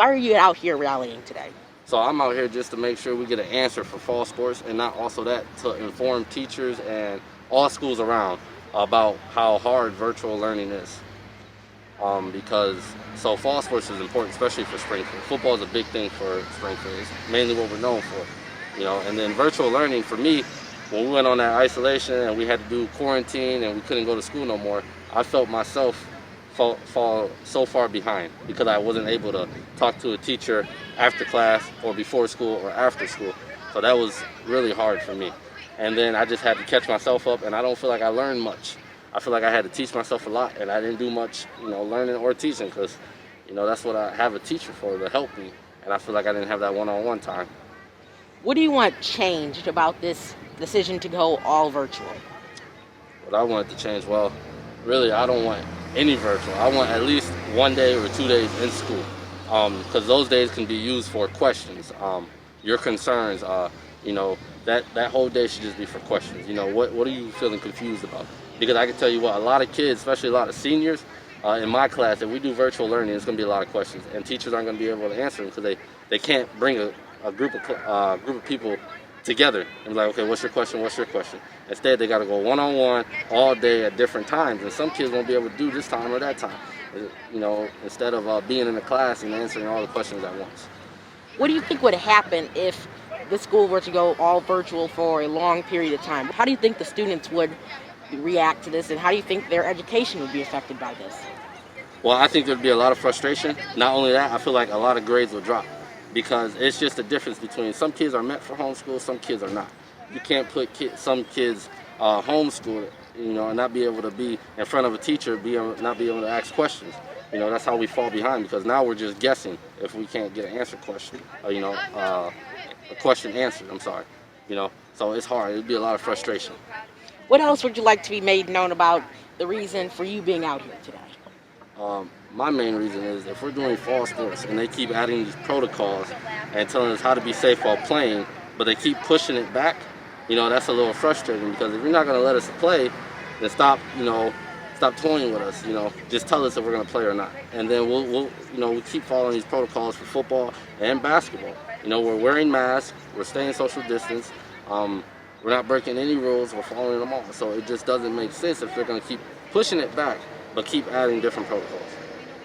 Why are you out here rallying today? So I'm out here just to make sure we get an answer for fall sports, and not also that to inform teachers and all schools around about how hard virtual learning is. Because so fall sports is important, especially for Springfield. Football is a big thing for Springfield. It's mainly what we're known for. And then virtual learning for me, when we went on that isolation and we had to do quarantine and we couldn't go to school no more, I felt myself fall so far behind because I wasn't able to talk to a teacher after class or before school or after school. So that was really hard for me. And then I just had to catch myself up, and I don't feel like I learned much. I feel like I had to teach myself a lot, and I didn't do much, learning or teaching because, that's what I have a teacher for, to help me. And I feel like I didn't have that one-on-one time. What do you want changed about this decision to go all virtual? What I wanted to change, well, really, I don't want any virtual. I want at least 1 day or 2 days in school, because those days can be used for questions, your concerns. That whole day should just be for questions. What are you feeling confused about? Because I can tell you what, a lot of kids, especially a lot of seniors in my class, if we do virtual learning, it's going to be a lot of questions, and teachers aren't going to be able to answer them because they can't bring a group of people together and be like, okay, what's your question? What's your question? Instead, they got to go one-on-one all day at different times, and some kids won't be able to do this time or that time. Instead of being in the class and answering all the questions at once. What do you think would happen if the school were to go all virtual for a long period of time? How do you think the students would react to this, and how do you think their education would be affected by this? Well, I think there'd be a lot of frustration. Not only that, I feel like a lot of grades would drop because it's just a difference between some kids are meant for homeschool, some kids are not. You can't put some kids homeschool, and not be able to be in front of a teacher, not be able to ask questions. That's how we fall behind because now we're just guessing if we can't get an answer question, a question answered, I'm sorry. So it's hard. It'd be a lot of frustration. What else would you like to be made known about the reason for you being out here today? My main reason is if we're doing fall sports and they keep adding these protocols and telling us how to be safe while playing, but they keep pushing it back, that's a little frustrating because if you're not going to let us play, then stop toying with us, just tell us if we're going to play or not. And then we'll keep following these protocols for football and basketball. We're wearing masks, we're staying social distance, we're not breaking any rules, we're following them all. So it just doesn't make sense if they're going to keep pushing it back, but keep adding different protocols.